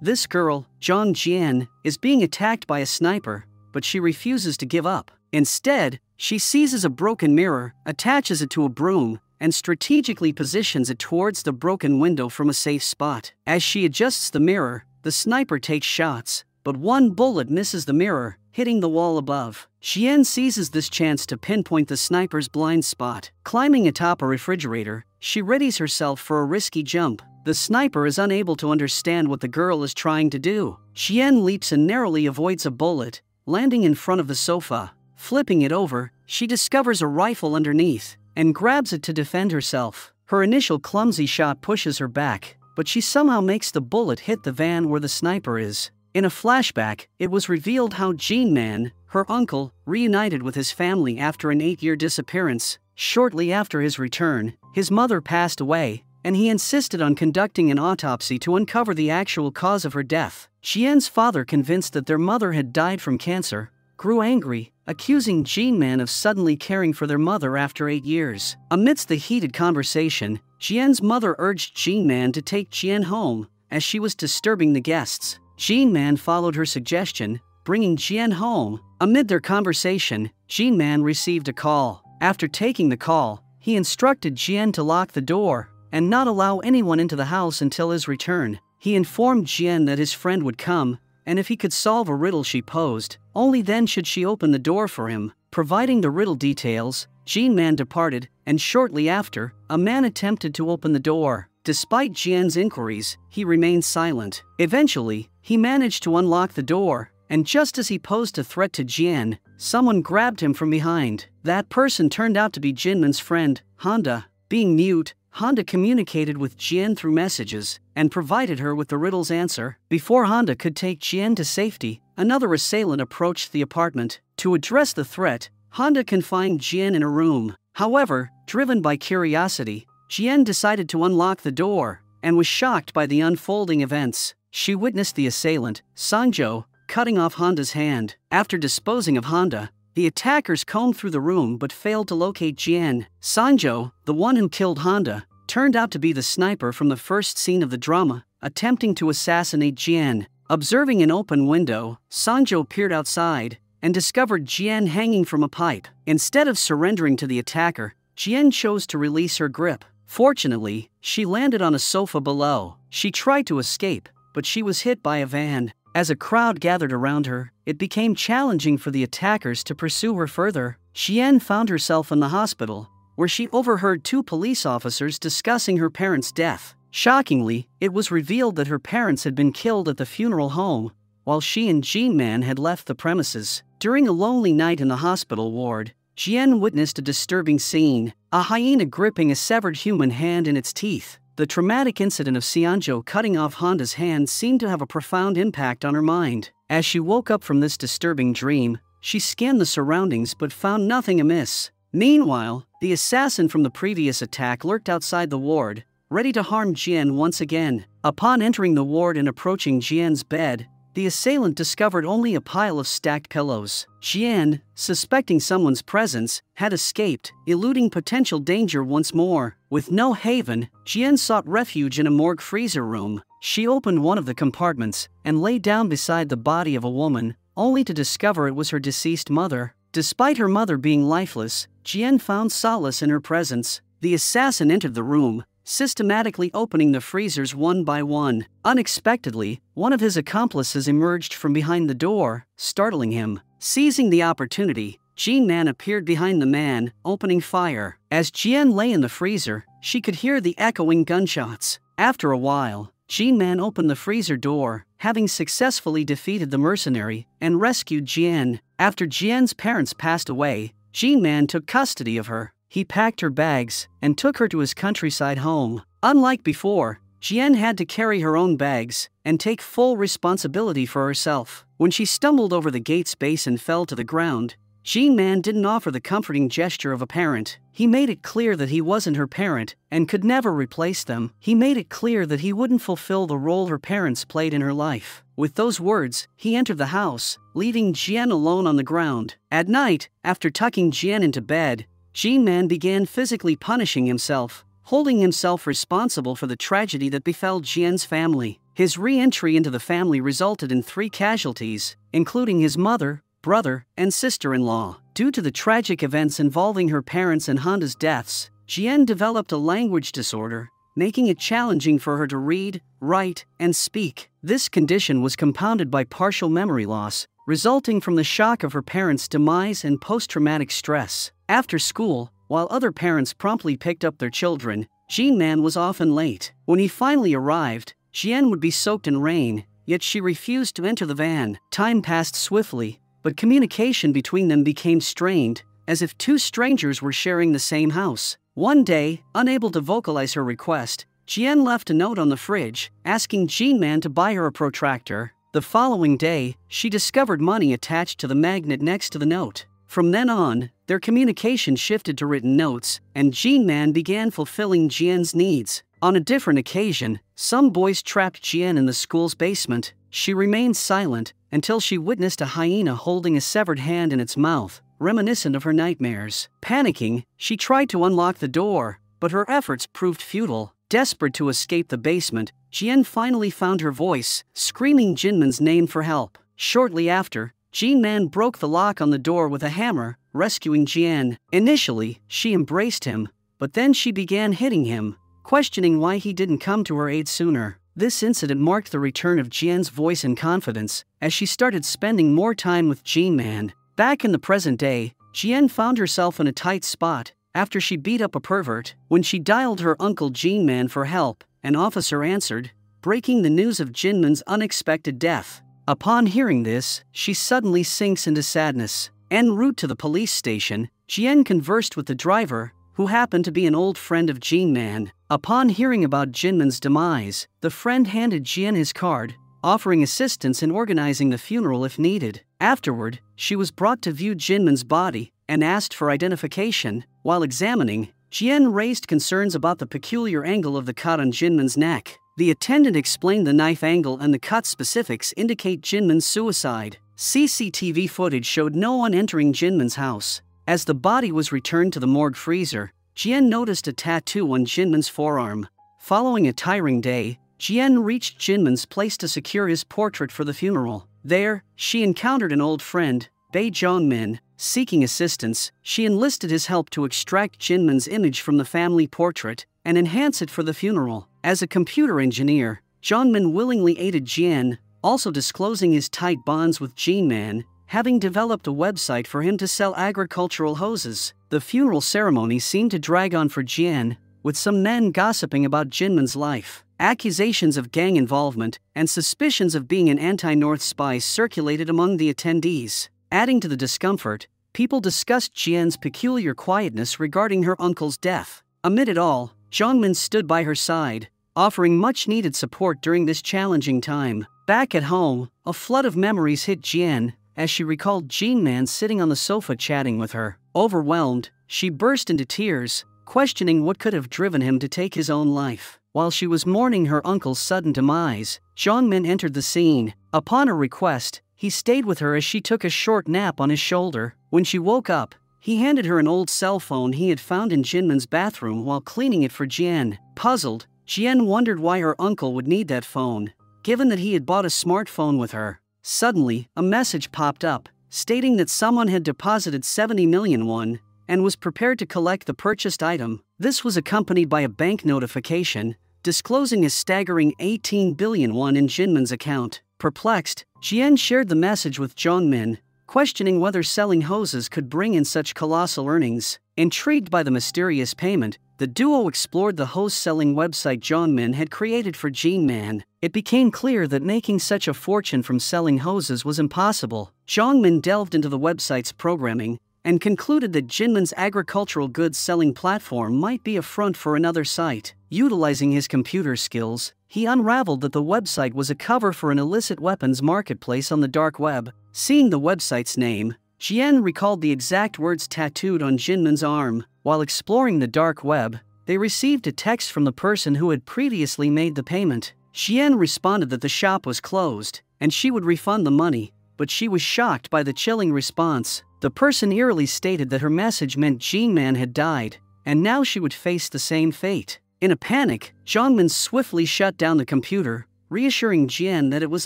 This girl, Zhang Jian, is being attacked by a sniper, but she refuses to give up. Instead, she seizes a broken mirror, attaches it to a broom, and strategically positions it towards the broken window from a safe spot. As she adjusts the mirror, the sniper takes shots, but one bullet misses the mirror, hitting the wall above. Jian seizes this chance to pinpoint the sniper's blind spot. Climbing atop a refrigerator, she readies herself for a risky jump. The sniper is unable to understand what the girl is trying to do. Jian leaps and narrowly avoids a bullet, landing in front of the sofa. Flipping it over, she discovers a rifle underneath and grabs it to defend herself. Her initial clumsy shot pushes her back, but she somehow makes the bullet hit the van where the sniper is. In a flashback, it was revealed how Jin Man, her uncle, reunited with his family after an 8-year disappearance. Shortly after his return, his mother passed away, and he insisted on conducting an autopsy to uncover the actual cause of her death. Jian's father, convinced that their mother had died from cancer, grew angry, accusing Jin Man of suddenly caring for their mother after 8 years. Amidst the heated conversation, Jian's mother urged Jin Man to take Jian home, as she was disturbing the guests. Jin Man followed her suggestion, bringing Jian home. Amid their conversation, Jin Man received a call. After taking the call, he instructed Jian to lock the door and not allow anyone into the house until his return. He informed Jian that his friend would come, and if he could solve a riddle she posed, only then should she open the door for him. Providing the riddle details, Jin Man departed, and shortly after, a man attempted to open the door. Despite Jian's inquiries, he remained silent. Eventually, he managed to unlock the door, and just as he posed a threat to Jian, someone grabbed him from behind. That person turned out to be Jinman's friend, Honda. Being mute, Honda communicated with Jian through messages and provided her with the riddle's answer. Before Honda could take Jian to safety, another assailant approached the apartment. To address the threat, Honda confined Jian in a room. However, driven by curiosity, Jian decided to unlock the door and was shocked by the unfolding events. She witnessed the assailant, Sanjo, cutting off Honda's hand. After disposing of Honda, the attackers combed through the room but failed to locate Jian. Sanjo, the one who killed Honda, turned out to be the sniper from the first scene of the drama, attempting to assassinate Jian. Observing an open window, Sanjo peered outside and discovered Jian hanging from a pipe. Instead of surrendering to the attacker, Jian chose to release her grip. Fortunately, she landed on a sofa below. She tried to escape, but she was hit by a van. As a crowd gathered around her, it became challenging for the attackers to pursue her further. Jian found herself in the hospital, where she overheard 2 police officers discussing her parents' death. Shockingly, it was revealed that her parents had been killed at the funeral home, while she and Jin Man had left the premises. During a lonely night in the hospital ward, Jian witnessed a disturbing scene: a hyena gripping a severed human hand in its teeth. The traumatic incident of Sanjo cutting off Honda's hand seemed to have a profound impact on her mind. As she woke up from this disturbing dream, she scanned the surroundings but found nothing amiss. Meanwhile, the assassin from the previous attack lurked outside the ward, ready to harm Jian once again. Upon entering the ward and approaching Jian's bed, the assailant discovered only a pile of stacked pillows. Jian, suspecting someone's presence, had escaped, eluding potential danger once more. With no haven, Jian sought refuge in a morgue freezer room. She opened one of the compartments and lay down beside the body of a woman, only to discover it was her deceased mother. Despite her mother being lifeless, Jian found solace in her presence. The assassin entered the room, systematically opening the freezers one by one. Unexpectedly, one of his accomplices emerged from behind the door, startling him. Seizing the opportunity, Jin Man appeared behind the man, opening fire. As Jian lay in the freezer, she could hear the echoing gunshots. After a while, Jin Man opened the freezer door, having successfully defeated the mercenary and rescued Jian. After Jian's parents passed away, Jin Man took custody of her. He packed her bags and took her to his countryside home. Unlike before, Jian had to carry her own bags and take full responsibility for herself. When she stumbled over the gate space and fell to the ground, Jin Man didn't offer the comforting gesture of a parent. He made it clear that he wasn't her parent and could never replace them. He made it clear that he wouldn't fulfill the role her parents played in her life. With those words, he entered the house, leaving Jian alone on the ground. At night, after tucking Jian into bed, Jin Man began physically punishing himself, holding himself responsible for the tragedy that befell Jian's family. His re-entry into the family resulted in 3 casualties, including his mother, brother, and sister-in-law. Due to the tragic events involving her parents and Honda's deaths, Jian developed a language disorder, making it challenging for her to read, write, and speak. This condition was compounded by partial memory loss, resulting from the shock of her parents' demise and post-traumatic stress. After school, while other parents promptly picked up their children, Jian-man was often late. When he finally arrived, Jian would be soaked in rain, yet she refused to enter the van. Time passed swiftly, but communication between them became strained, as if 2 strangers were sharing the same house. One day, unable to vocalize her request, Jian left a note on the fridge, asking Jian-man to buy her a protractor. The following day, she discovered money attached to the magnet next to the note. From then on, their communication shifted to written notes, and Jian-man began fulfilling Jian's needs. On a different occasion, some boys trapped Jian in the school's basement. She remained silent until she witnessed a hyena holding a severed hand in its mouth, reminiscent of her nightmares. Panicking, she tried to unlock the door, but her efforts proved futile. Desperate to escape the basement, Jian finally found her voice, screaming Jinman's name for help. Shortly after, Jian-man broke the lock on the door with a hammer, rescuing Jian. Initially, she embraced him, but then she began hitting him, questioning why he didn't come to her aid sooner. This incident marked the return of Jian's voice and confidence, as she started spending more time with Jian-man. Back in the present day, Jian found herself in a tight spot after she beat up a pervert. When she dialed her uncle Jian-man for help, an officer answered, breaking the news of Jinman's unexpected death. Upon hearing this, she suddenly sinks into sadness. En route to the police station, Jian conversed with the driver, who happened to be an old friend of Jian-man. Upon hearing about Jinman's demise, the friend handed Jian his card, offering assistance in organizing the funeral if needed. Afterward, she was brought to view Jinman's body and asked for identification. While examining, Jian raised concerns about the peculiar angle of the cut on Jinman's neck. The attendant explained the knife angle and the cut specifics indicate Jinman's suicide. CCTV footage showed no one entering Jinman's house. As the body was returned to the morgue freezer, Jian noticed a tattoo on Jinman's forearm. Following a tiring day, Jian reached Jinman's place to secure his portrait for the funeral. There, she encountered an old friend, Bei Zhongmin. Seeking assistance, she enlisted his help to extract Jinman's image from the family portrait and enhance it for the funeral. As a computer engineer, Zhongmin willingly aided Jian, also disclosing his tight bonds with Jian-man, having developed a website for him to sell agricultural hoses. The funeral ceremony seemed to drag on for Jian, with some men gossiping about Jinman's life. Accusations of gang involvement and suspicions of being an anti-North spy circulated among the attendees. Adding to the discomfort, people discussed Jian's peculiar quietness regarding her uncle's death. Amid it all, Zhongmin stood by her side, offering much-needed support during this challenging time. Back at home, a flood of memories hit Jian, as she recalled Jian-man sitting on the sofa chatting with her. Overwhelmed, she burst into tears, questioning what could have driven him to take his own life. While she was mourning her uncle's sudden demise, Zhongmin entered the scene. Upon her request, he stayed with her as she took a short nap on his shoulder. When she woke up, he handed her an old cell phone he had found in Jinman's bathroom while cleaning it for Jian. Puzzled, Jian wondered why her uncle would need that phone, given that he had bought a smartphone with her. Suddenly, a message popped up, stating that someone had deposited 70 million won and was prepared to collect the purchased item. This was accompanied by a bank notification, disclosing a staggering 18 billion won in Jinman's account. Perplexed, Jian shared the message with Zhongmin, questioning whether selling hoses could bring in such colossal earnings. Intrigued by the mysterious payment, the duo explored the hose-selling website Zhongmin had created for Jian-man. It became clear that making such a fortune from selling hoses was impossible. Zhongmin delved into the website's programming and concluded that Jinman's agricultural goods selling platform might be a front for another site. Utilizing his computer skills, he unraveled that the website was a cover for an illicit weapons marketplace on the dark web. Seeing the website's name, Jian recalled the exact words tattooed on Jinman's arm. While exploring the dark web, they received a text from the person who had previously made the payment. Jian responded that the shop was closed, and she would refund the money, but she was shocked by the chilling response. The person eerily stated that her message meant Jian-man had died, and now she would face the same fate. In a panic, Zhongmin swiftly shut down the computer, reassuring Jian that it was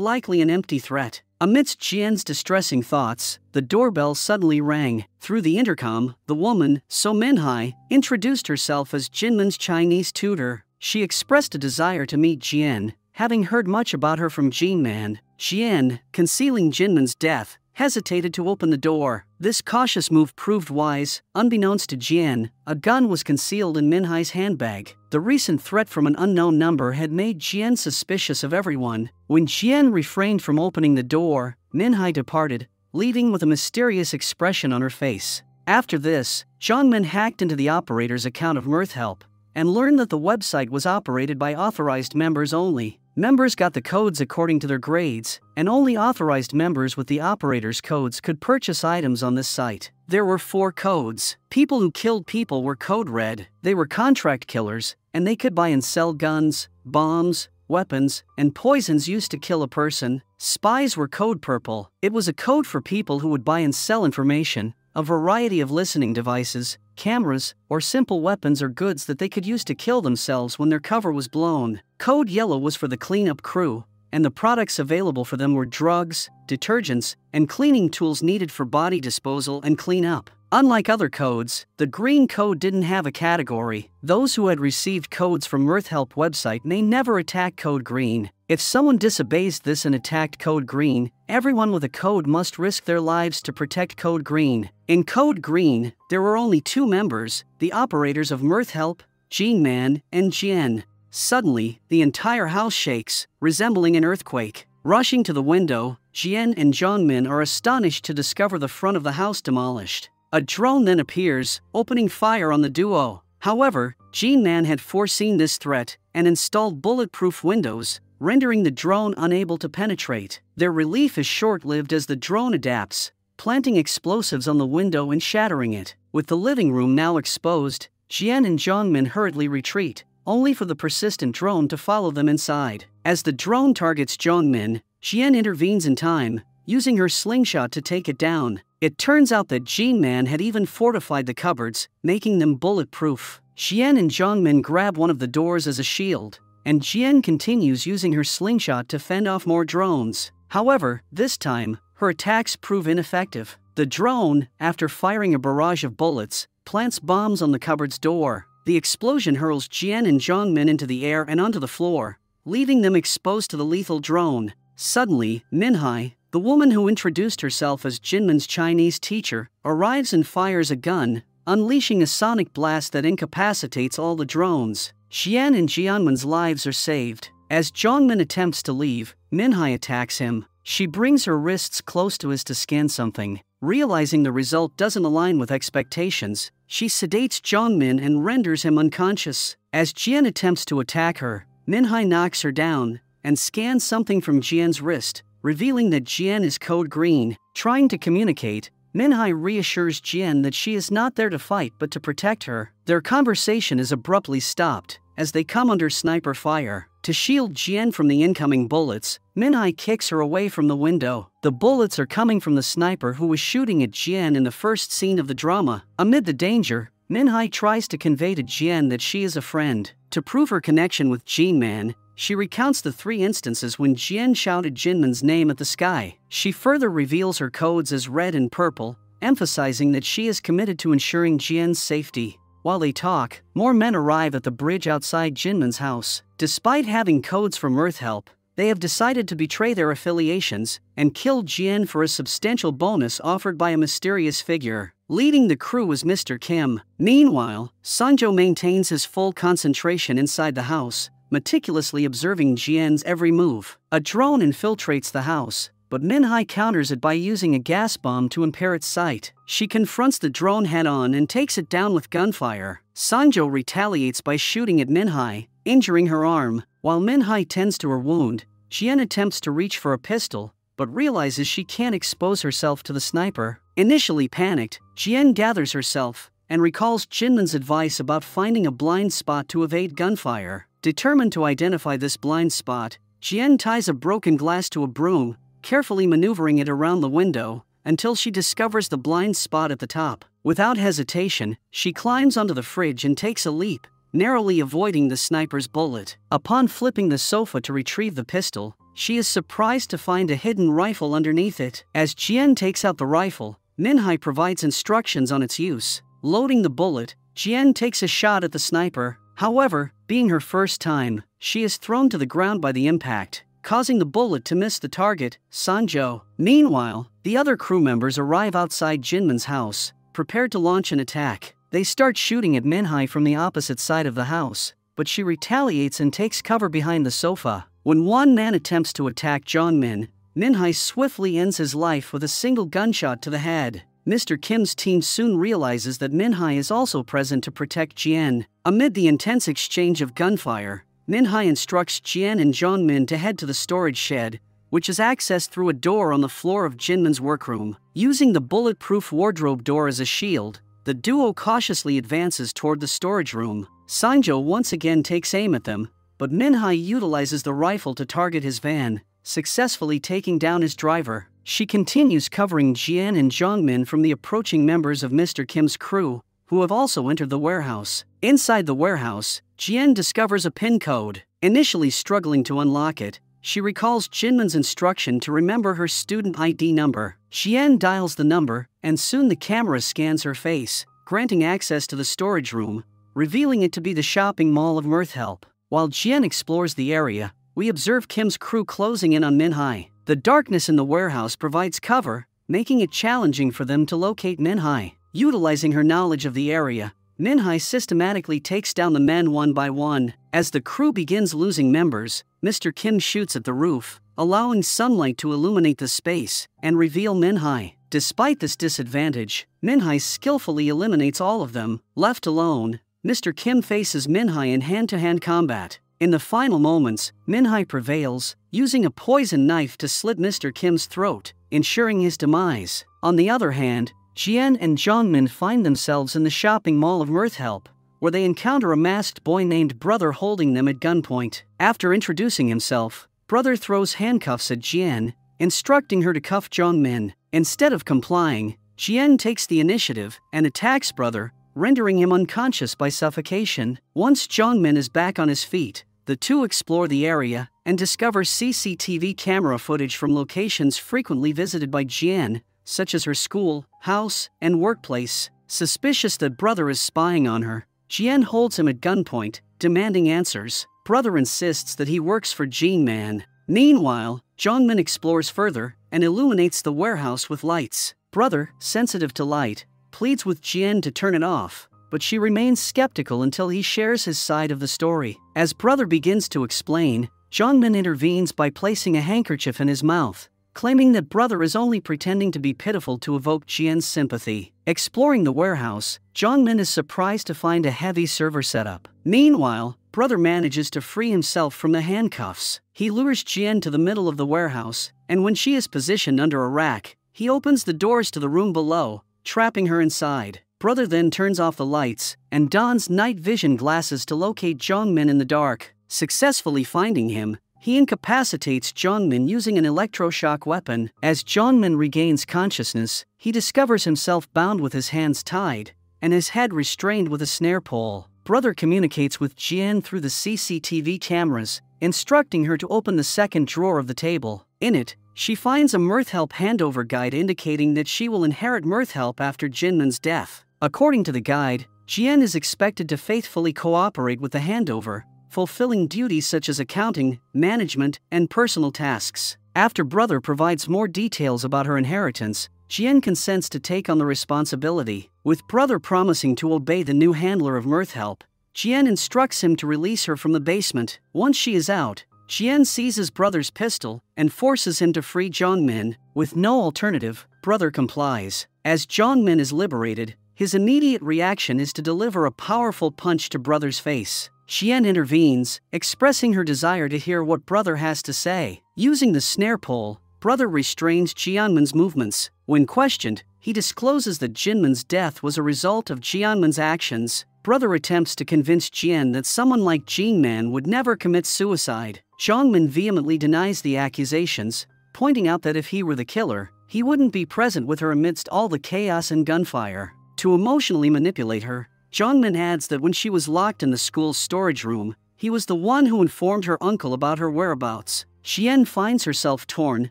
likely an empty threat. Amidst Jian's distressing thoughts, the doorbell suddenly rang. Through the intercom, the woman, So Minhai, introduced herself as Jinmin's Chinese tutor. She expressed a desire to meet Jian, having heard much about her from Jinman. Jian, concealing Jinmin's death, hesitated to open the door. This cautious move proved wise. Unbeknownst to Jian, a gun was concealed in Minhai's handbag. The recent threat from an unknown number had made Jian suspicious of everyone. When Jian refrained from opening the door, Minhai departed, leaving with a mysterious expression on her face. After this, Zhongmin hacked into the operator's account of MirthHelp and learned that the website was operated by authorized members only. Members got the codes according to their grades, and only authorized members with the operator's codes could purchase items on this site. There were 4 codes. People who killed people were code red. They were contract killers, and they could buy and sell guns, bombs, weapons, and poisons used to kill a person. Spies were code purple. It was a code for people who would buy and sell information, a variety of listening devices, cameras, or simple weapons or goods that they could use to kill themselves when their cover was blown. Code yellow was for the cleanup crew, and the products available for them were drugs, detergents, and cleaning tools needed for body disposal and cleanup. Unlike other codes, the green code didn't have a category. Those who had received codes from MirthHelp website may never attack code green. If someone disobeys this and attacked code green, everyone with a code must risk their lives to protect code green. In code green, there were only 2 members, the operators of MirthHelp, Jinman and Jian. Suddenly, the entire house shakes, resembling an earthquake. Rushing to the window, Jian and Zhongmin are astonished to discover the front of the house demolished. A drone then appears, opening fire on the duo. However, Jinman had foreseen this threat and installed bulletproof windows, rendering the drone unable to penetrate. Their relief is short-lived as the drone adapts, planting explosives on the window and shattering it. With the living room now exposed, Jian and Zhongmin hurriedly retreat, only for the persistent drone to follow them inside. As the drone targets Zhongmin, Jian intervenes in time, using her slingshot to take it down. It turns out that Jinman had even fortified the cupboards, making them bulletproof. Jian and Zhongmin grab one of the doors as a shield, and Jian continues using her slingshot to fend off more drones. However, this time, her attacks prove ineffective. The drone, after firing a barrage of bullets, plants bombs on the cupboard's door. The explosion hurls Jian and Zhongmin into the air and onto the floor, leaving them exposed to the lethal drone. Suddenly, Minhai, the woman who introduced herself as Jinmin's Chinese teacher, arrives and fires a gun, unleashing a sonic blast that incapacitates all the drones. Jian and Jianmen's lives are saved. As Zhongmin attempts to leave, Minhai attacks him. She brings her wrists close to his to scan something. Realizing the result doesn't align with expectations, she sedates Zhongmin and renders him unconscious. As Jian attempts to attack her, Minhai knocks her down and scans something from Jian's wrist, revealing that Jian is code green. Trying to communicate, Minhai reassures Jian that she is not there to fight but to protect her. Their conversation is abruptly stopped as they come under sniper fire. To shield Jian from the incoming bullets, Minhai kicks her away from the window. The bullets are coming from the sniper who was shooting at Jian in the first scene of the drama. Amid the danger, Minhai tries to convey to Jian that she is a friend. To prove her connection with Jinman, she recounts the 3 instances when Jian shouted Jinman's name at the sky. She further reveals her codes as red and purple, emphasizing that she is committed to ensuring Jian's safety. While they talk, more men arrive at the bridge outside Jinman's house. Despite having codes from MirthHelp, they have decided to betray their affiliations and kill Jian for a substantial bonus offered by a mysterious figure. Leading the crew is Mr. Kim. Meanwhile, Sanjo maintains his full concentration inside the house, meticulously observing Jian's every move. A drone infiltrates the house, but Minhai counters it by using a gas bomb to impair its sight. She confronts the drone head-on and takes it down with gunfire. Sanjo retaliates by shooting at Minhai, injuring her arm. While Minhai tends to her wound, Jian attempts to reach for a pistol, but realizes she can't expose herself to the sniper. Initially panicked, Jian gathers herself and recalls Jinman's advice about finding a blind spot to evade gunfire. Determined to identify this blind spot, Jian ties a broken glass to a broom, carefully maneuvering it around the window until she discovers the blind spot at the top. Without hesitation, she climbs onto the fridge and takes a leap, narrowly avoiding the sniper's bullet. Upon flipping the sofa to retrieve the pistol, she is surprised to find a hidden rifle underneath it. As Jian takes out the rifle, Minhai provides instructions on its use. Loading the bullet, Jian takes a shot at the sniper. However, being her first time, she is thrown to the ground by the impact, causing the bullet to miss the target, Sanjo. Meanwhile, the other crew members arrive outside Jinmin's house, prepared to launch an attack. They start shooting at Minhai from the opposite side of the house, but she retaliates and takes cover behind the sofa. When one man attempts to attack Jongmin, Minhai swiftly ends his life with a single gunshot to the head. Mr. Kim's team soon realizes that Minhai is also present to protect Jian. Amid the intense exchange of gunfire, Minhai instructs Jian and Jongmin to head to the storage shed, which is accessed through a door on the floor of Jinmin's workroom. Using the bulletproof wardrobe door as a shield, the duo cautiously advances toward the storage room. Sanjo once again takes aim at them, but Minhai utilizes the rifle to target his van, successfully taking down his driver. She continues covering Jian and Jongmin from the approaching members of Mr. Kim's crew, who have also entered the warehouse. Inside the warehouse, Jian discovers a PIN code. Initially struggling to unlock it, she recalls Jinmin's instruction to remember her student ID number. Jian dials the number, and soon the camera scans her face, granting access to the storage room, revealing it to be the shopping mall of Mirthhelp. While Jian explores the area, we observe Kim's crew closing in on Minhai. The darkness in the warehouse provides cover, making it challenging for them to locate Minhai. Utilizing her knowledge of the area, Minhai systematically takes down the men one by one. As the crew begins losing members, Mr. Kim shoots at the roof, allowing sunlight to illuminate the space and reveal Minhai. Despite this disadvantage, Minhai skillfully eliminates all of them. Left alone, Mr. Kim faces Minhai in hand-to-hand combat. In the final moments, Minhai prevails, using a poison knife to slit Mr. Kim's throat, ensuring his demise. On the other hand, Jian and Jongmin find themselves in the shopping mall of Mirthhelp, where they encounter a masked boy named Brother holding them at gunpoint. After introducing himself, Brother throws handcuffs at Jian, instructing her to cuff Jongmin. Instead of complying, Jian takes the initiative and attacks Brother, rendering him unconscious by suffocation. Once Jongmin is back on his feet, the two explore the area and discover CCTV camera footage from locations frequently visited by Jian, such as her school, house, and workplace. Suspicious that Brother is spying on her, Jian holds him at gunpoint, demanding answers. Brother insists that he works for Jinman. Meanwhile, Jongmin explores further and illuminates the warehouse with lights. Brother, sensitive to light, pleads with Jian to turn it off, but she remains skeptical until he shares his side of the story. As Brother begins to explain, Jongmin intervenes by placing a handkerchief in his mouth, claiming that Brother is only pretending to be pitiful to evoke Jian's sympathy. Exploring the warehouse, Jongmin is surprised to find a heavy server setup. Meanwhile, Brother manages to free himself from the handcuffs. He lures Jian to the middle of the warehouse, and when she is positioned under a rack, he opens the doors to the room below, trapping her inside. Brother then turns off the lights and dons night vision glasses to locate Jongmin in the dark. Successfully finding him, he incapacitates Jongmin using an electroshock weapon. As Jongmin regains consciousness, he discovers himself bound with his hands tied and his head restrained with a snare pole. Brother communicates with Jian through the CCTV cameras, instructing her to open the second drawer of the table. In it, she finds a Mirthhelp handover guide indicating that she will inherit Mirthhelp after Jinmin's death. According to the guide, Jian is expected to faithfully cooperate with the handover, fulfilling duties such as accounting, management, and personal tasks. After Brother provides more details about her inheritance, Jian consents to take on the responsibility. With Brother promising to obey the new handler of Mirthhelp, Jian instructs him to release her from the basement. Once she is out, Jian seizes Brother's pistol and forces him to free Jongmin. With no alternative, Brother complies. As Jongmin is liberated, his immediate reaction is to deliver a powerful punch to Brother's face. Jian intervenes, expressing her desire to hear what Brother has to say. Using the snare pole, Brother restrains Jianmin's movements. When questioned, he discloses that Jinmin's death was a result of Jianmin's actions. Brother attempts to convince Jian that someone like Jinman would never commit suicide. Jongmin vehemently denies the accusations, pointing out that if he were the killer, he wouldn't be present with her amidst all the chaos and gunfire. To emotionally manipulate her, Jongmin adds that when she was locked in the school's storage room, he was the one who informed her uncle about her whereabouts. Jian finds herself torn,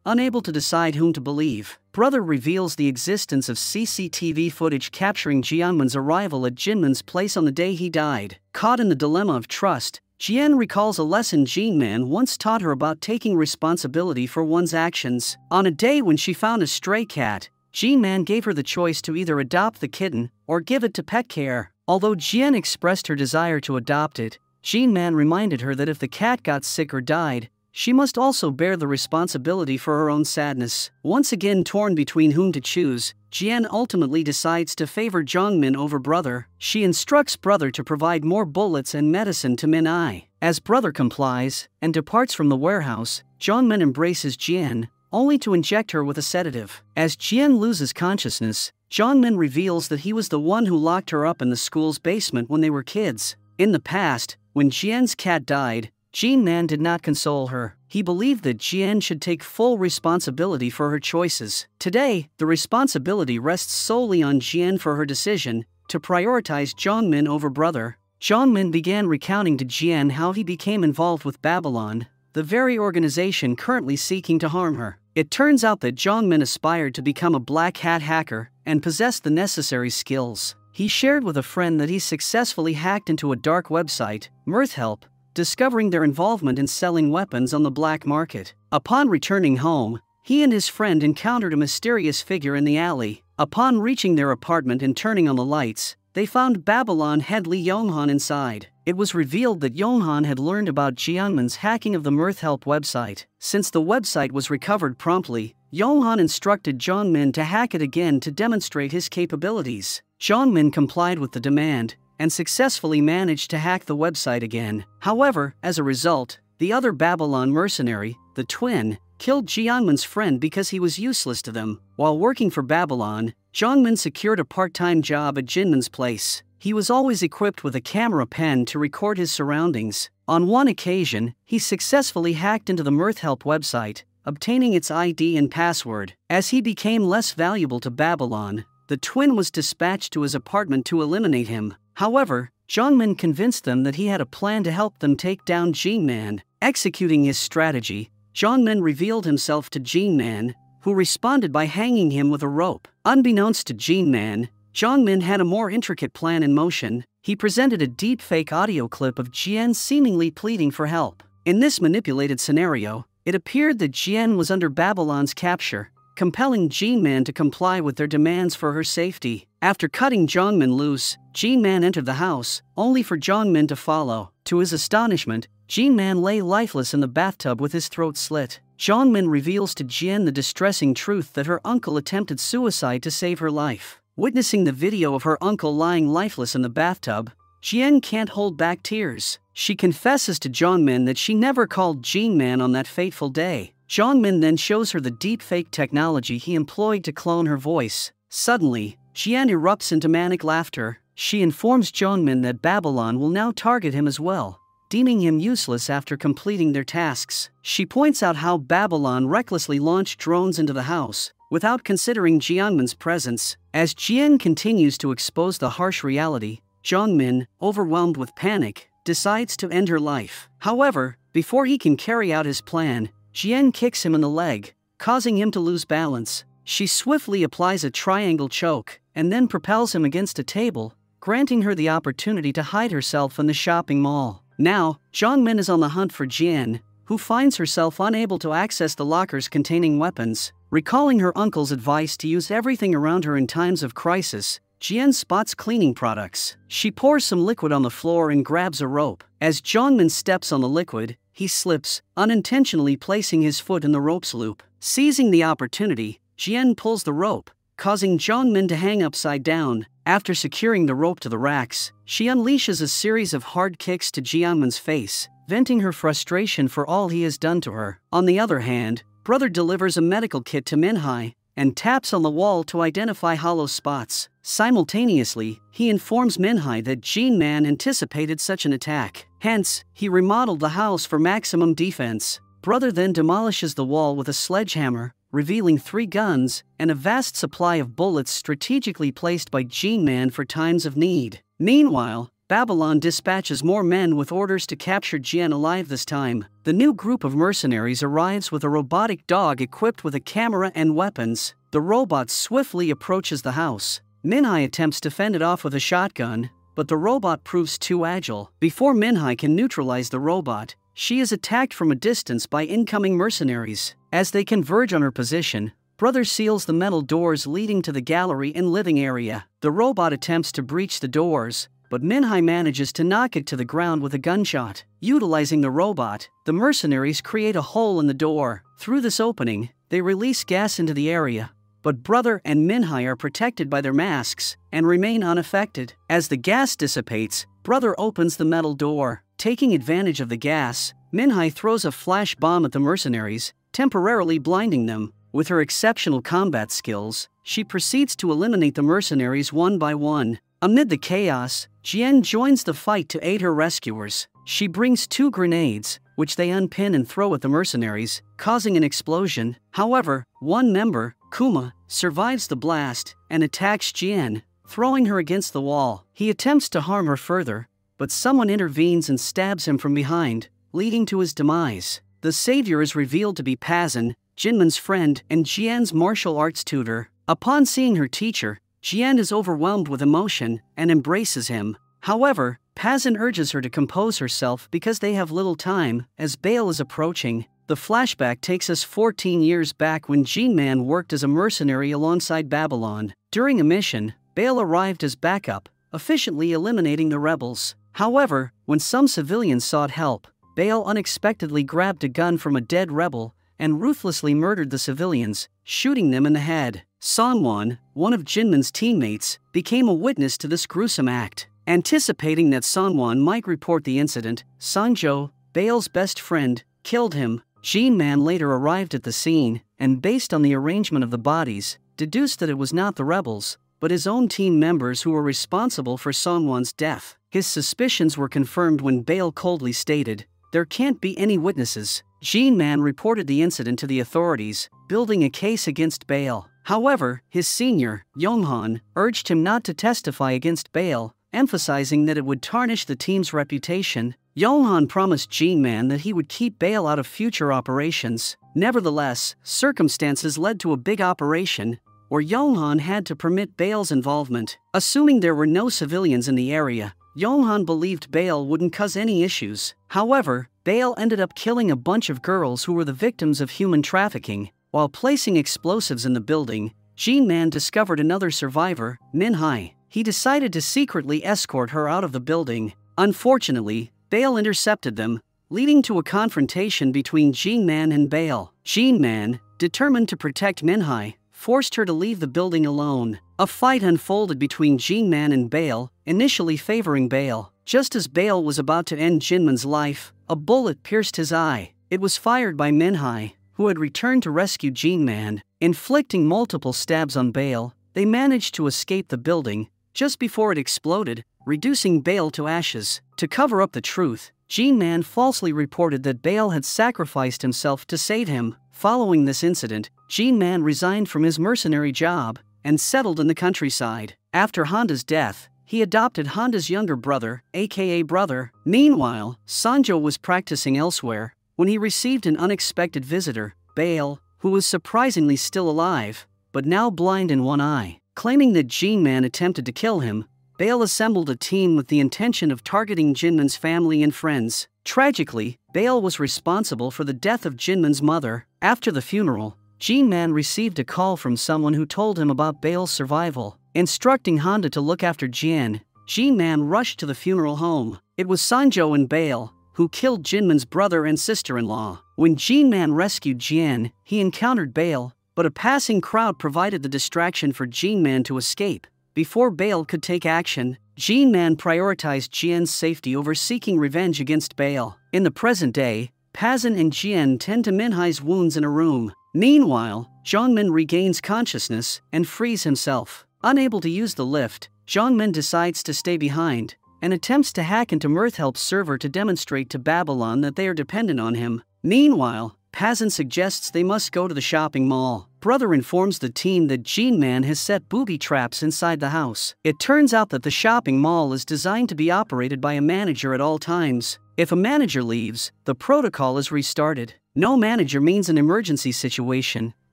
unable to decide whom to believe. Brother reveals the existence of CCTV footage capturing Jianmin's arrival at Jinmin's place on the day he died. Caught in the dilemma of trust, Jian recalls a lesson Jinmin once taught her about taking responsibility for one's actions. On a day when she found a stray cat, Jinmin gave her the choice to either adopt the kitten or give it to pet care. Although Jian expressed her desire to adopt it, Jinmin reminded her that if the cat got sick or died, she must also bear the responsibility for her own sadness. Once again torn between whom to choose, Jian ultimately decides to favor Jongmin over Brother. She instructs Brother to provide more bullets and medicine to Min Ai. As Brother complies and departs from the warehouse, Jongmin embraces Jian, only to inject her with a sedative. As Jian loses consciousness, Jongmin reveals that he was the one who locked her up in the school's basement when they were kids. In the past, when Jian's cat died, Jinmin did not console her. He believed that Jian should take full responsibility for her choices. Today, the responsibility rests solely on Jian for her decision to prioritize Jongmin over Brother. Jongmin began recounting to Jian how he became involved with Babylon, the very organization currently seeking to harm her. It turns out that Jongmin aspired to become a black hat hacker and possessed the necessary skills. He shared with a friend that he successfully hacked into a dark website, MirthHelp, discovering their involvement in selling weapons on the black market. Upon returning home, he and his friend encountered a mysterious figure in the alley. Upon reaching their apartment and turning on the lights, they found Babylon head Lee Yonghan inside. It was revealed that Yonghan had learned about Jianmin's hacking of the MirthHelp website. Since the website was recovered promptly, Yonghan instructed Jongmin to hack it again to demonstrate his capabilities. Jongmin complied with the demand and successfully managed to hack the website again. However, as a result, the other Babylon mercenary, the twin, killed Jianmin's friend because he was useless to them. While working for Babylon, Jongmin secured a part-time job at Jinmin's place. He was always equipped with a camera pen to record his surroundings. On one occasion, he successfully hacked into the MirthHelp website, obtaining its ID and password. As he became less valuable to Babylon, the twin was dispatched to his apartment to eliminate him. However, Jongmin convinced them that he had a plan to help them take down Jinmin. Executing his strategy, Jongmin revealed himself to Jinmin, who responded by hanging him with a rope. Unbeknownst to Jinmin, Jongmin had a more intricate plan in motion. He presented a deepfake audio clip of Jian seemingly pleading for help. In this manipulated scenario, it appeared that Jian was under Babylon's capture, compelling Jinmin to comply with their demands for her safety. After cutting Jongmin loose, Jinmin entered the house, only for Jongmin to follow. To his astonishment, Jinmin lay lifeless in the bathtub with his throat slit. Jongmin reveals to Jian the distressing truth that her uncle attempted suicide to save her life. Witnessing the video of her uncle lying lifeless in the bathtub, Jian can't hold back tears. She confesses to Jongmin that she never called Jinmin on that fateful day. Jongmin then shows her the deepfake technology he employed to clone her voice. Suddenly, Jian erupts into manic laughter. She informs Jongmin that Babylon will now target him as well, deeming him useless after completing their tasks. She points out how Babylon recklessly launched drones into the house, without considering Jianmin's presence. As Jian continues to expose the harsh reality, Jongmin, overwhelmed with panic, decides to end her life. However, before he can carry out his plan, Jian kicks him in the leg, causing him to lose balance. She swiftly applies a triangle choke, and then propels him against a table, granting her the opportunity to hide herself in the shopping mall. Now, Jongmin is on the hunt for Jian, who finds herself unable to access the lockers containing weapons. Recalling her uncle's advice to use everything around her in times of crisis, Jian spots cleaning products. She pours some liquid on the floor and grabs a rope. As Jongmin steps on the liquid, he slips, unintentionally placing his foot in the rope's loop. Seizing the opportunity, Jian pulls the rope, causing Jongmin to hang upside down. After securing the rope to the racks, she unleashes a series of hard kicks to Jianmin's face, venting her frustration for all he has done to her. On the other hand, Brother delivers a medical kit to Min Ai and taps on the wall to identify hollow spots. Simultaneously, he informs Min Ai that Jinmin anticipated such an attack. Hence, he remodeled the house for maximum defense. Brother then demolishes the wall with a sledgehammer, revealing 3 guns and a vast supply of bullets strategically placed by Jinmin for times of need. Meanwhile, Babylon dispatches more men with orders to capture Jian alive this time. The new group of mercenaries arrives with a robotic dog equipped with a camera and weapons. The robot swiftly approaches the house. Minhai attempts to fend it off with a shotgun, but the robot proves too agile. Before Minhai can neutralize the robot, she is attacked from a distance by incoming mercenaries. As they converge on her position, Brother seals the metal doors leading to the gallery and living area. The robot attempts to breach the doors, but Minhai manages to knock it to the ground with a gunshot. Utilizing the robot, the mercenaries create a hole in the door. Through this opening, they release gas into the area, but Brother and Minhai are protected by their masks and remain unaffected. As the gas dissipates, Brother opens the metal door. Taking advantage of the gas, Minhai throws a flash bomb at the mercenaries, temporarily blinding them. With her exceptional combat skills, she proceeds to eliminate the mercenaries one by one. Amid the chaos, Jian joins the fight to aid her rescuers. She brings 2 grenades, which they unpin and throw at the mercenaries, causing an explosion. However, one member, Kuma, survives the blast and attacks Jian, throwing her against the wall. He attempts to harm her further, but someone intervenes and stabs him from behind, leading to his demise. The savior is revealed to be Pazin, Jinmen's friend and Jian's martial arts tutor. Upon seeing her teacher, Jian is overwhelmed with emotion and embraces him. However, Pazin urges her to compose herself because they have little time. As Baal is approaching, the flashback takes us 14 years back when Jinman worked as a mercenary alongside Babylon. During a mission, Baal arrived as backup, efficiently eliminating the rebels. However, when some civilians sought help, Baal unexpectedly grabbed a gun from a dead rebel and ruthlessly murdered the civilians, shooting them in the head. Sanwan, one of Jinmen's teammates, became a witness to this gruesome act. Anticipating that Sanwan might report the incident, Sanjo, Baal's best friend, killed him. Jinman later arrived at the scene, and based on the arrangement of the bodies, deduced that it was not the rebels, but his own team members who were responsible for Sanwan's death. His suspicions were confirmed when Baal coldly stated, "There can't be any witnesses." Jinman reported the incident to the authorities, building a case against Baal. However, his senior, Yonghan, urged him not to testify against Baal, emphasizing that it would tarnish the team's reputation. Yonghan promised Jinman that he would keep Baal out of future operations. Nevertheless, circumstances led to a big operation, where Yonghan had to permit Baal's involvement. Assuming there were no civilians in the area, Yonghan believed Baal wouldn't cause any issues. However, Baal ended up killing a bunch of girls who were the victims of human trafficking. While placing explosives in the building, Jinman discovered another survivor, Minhai. He decided to secretly escort her out of the building. Unfortunately, Baal intercepted them, leading to a confrontation between Jinman and Baal. Jinman, determined to protect Minhai, forced her to leave the building alone. A fight unfolded between Jinman and Baal, initially favoring Baal. Just as Baal was about to end Jinman's life, a bullet pierced his eye. It was fired by Minhai, who had returned to rescue Jinman. Inflicting multiple stabs on Baal, they managed to escape the building just before it exploded, reducing Baal to ashes. To cover up the truth, Jinman falsely reported that Baal had sacrificed himself to save him. Following this incident, Jinman resigned from his mercenary job and settled in the countryside. After Honda's death, he adopted Honda's younger brother, aka Brother. Meanwhile, Sanjo was practicing elsewhere when he received an unexpected visitor, Baal, who was surprisingly still alive, but now blind in one eye. Claiming that Jinman attempted to kill him, Baal assembled a team with the intention of targeting Jinman's family and friends. Tragically, Baal was responsible for the death of Jinman's mother. After the funeral, Jinman received a call from someone who told him about Baal's survival. Instructing Honda to look after Jian, Jinman rushed to the funeral home. It was Sanjo and Baal who killed Jinman's brother and sister-in-law. When Jinman rescued Jian, he encountered Baal, but a passing crowd provided the distraction for Jinman to escape. Before Baal could take action, Jinman prioritized Jian's safety over seeking revenge against Baal. In the present day, Pazin and Jian tend to Minhai's wounds in a room. Meanwhile, Zhongmin regains consciousness and frees himself. Unable to use the lift, Zhongmin decides to stay behind and attempts to hack into Mirthhelp's server to demonstrate to Babylon that they are dependent on him. Meanwhile, Pazin suggests they must go to the shopping mall. Brother informs the team that Jin-man has set booby traps inside the house. It turns out that the shopping mall is designed to be operated by a manager at all times. If a manager leaves, the protocol is restarted. No manager means an emergency situation,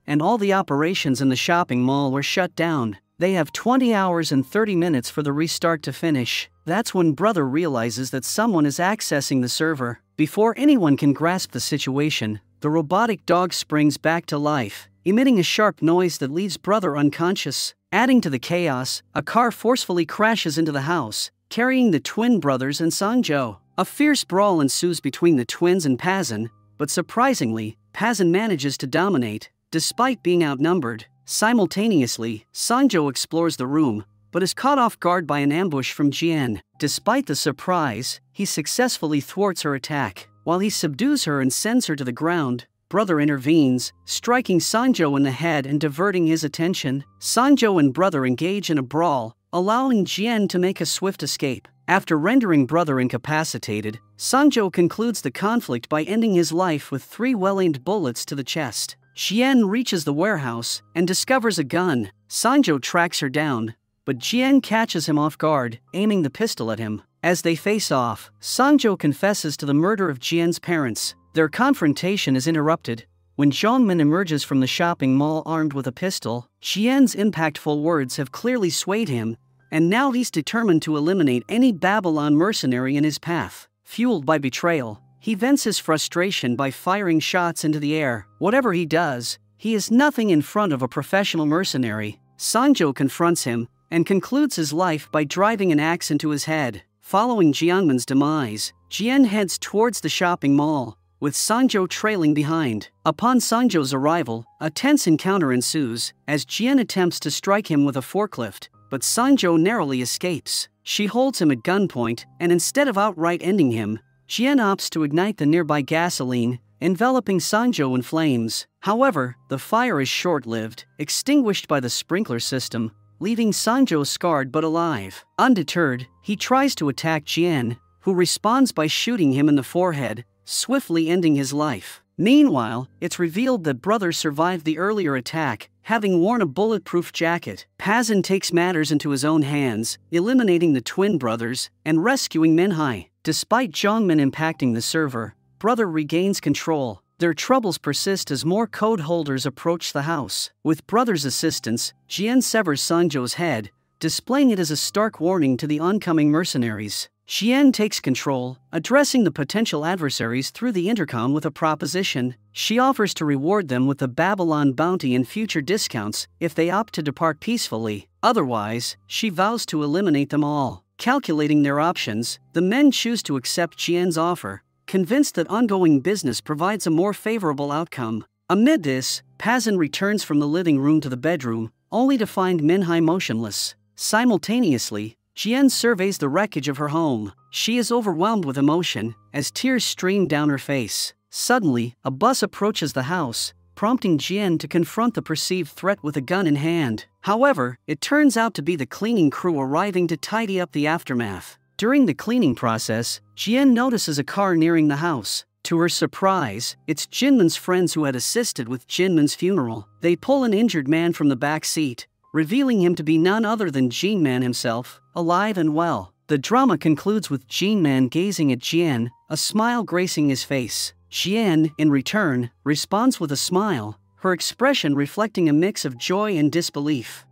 and all the operations in the shopping mall were shut down. They have 20 hours and 30 minutes for the restart to finish. That's when Brother realizes that someone is accessing the server. Before anyone can grasp the situation, the robotic dog springs back to life, emitting a sharp noise that leaves Brother unconscious. Adding to the chaos, a car forcefully crashes into the house, carrying the twin brothers and Sangjo. A fierce brawl ensues between the twins and Pazin, but surprisingly, Pazin manages to dominate, despite being outnumbered. Simultaneously, Sangjo explores the room, but is caught off guard by an ambush from Jian. Despite the surprise, he successfully thwarts her attack. While he subdues her and sends her to the ground, Brother intervenes, striking Sangjo in the head and diverting his attention. Sangjo and Brother engage in a brawl, allowing Jian to make a swift escape. After rendering Brother incapacitated, Sangjo concludes the conflict by ending his life with 3 well-aimed bullets to the chest. Jian reaches the warehouse and discovers a gun. Sangjo tracks her down, but Jian catches him off guard, aiming the pistol at him. As they face off, Sangjo confesses to the murder of Jian's parents. Their confrontation is interrupted when Zhongmin emerges from the shopping mall armed with a pistol. Jian's impactful words have clearly swayed him, and now he's determined to eliminate any Babylon mercenary in his path. Fueled by betrayal, he vents his frustration by firing shots into the air. Whatever he does, he is nothing in front of a professional mercenary. Sangjo confronts him and concludes his life by driving an axe into his head. Following Jiangmen's demise, Jian heads towards the shopping mall, with Sangjo trailing behind. Upon Sangjo's arrival, a tense encounter ensues, as Jian attempts to strike him with a forklift, but Sangjo narrowly escapes. She holds him at gunpoint, and instead of outright ending him, Jian opts to ignite the nearby gasoline, enveloping Sangjo in flames. However, the fire is short-lived, extinguished by the sprinkler system, leaving Sangjo scarred but alive. Undeterred, he tries to attack Jian, who responds by shooting him in the forehead, swiftly ending his life. Meanwhile, it's revealed that Brother survived the earlier attack, having worn a bulletproof jacket. Pazin takes matters into his own hands, eliminating the twin brothers and rescuing Minhai. Despite Zhongmin impacting the server, Brother regains control. Their troubles persist as more code holders approach the house. With Brother's assistance, Jian severs Sangjo's head, displaying it as a stark warning to the oncoming mercenaries. Jian takes control, addressing the potential adversaries through the intercom with a proposition. She offers to reward them with the Babylon bounty and future discounts if they opt to depart peacefully. Otherwise, she vows to eliminate them all. Calculating their options, the men choose to accept Jian's offer, convinced that ongoing business provides a more favorable outcome. Amid this, Pazin returns from the living room to the bedroom, only to find Minhai motionless. Simultaneously, Jian surveys the wreckage of her home. She is overwhelmed with emotion, as tears stream down her face. Suddenly, a bus approaches the house, prompting Jian to confront the perceived threat with a gun in hand. However, it turns out to be the cleaning crew arriving to tidy up the aftermath. During the cleaning process, Jian notices a car nearing the house. To her surprise, it's Jinmin's friends who had assisted with Jinmin's funeral. They pull an injured man from the back seat, revealing him to be none other than Jinman himself, alive and well. The drama concludes with Jinman gazing at Jian, a smile gracing his face. Jian, in return, responds with a smile, her expression reflecting a mix of joy and disbelief.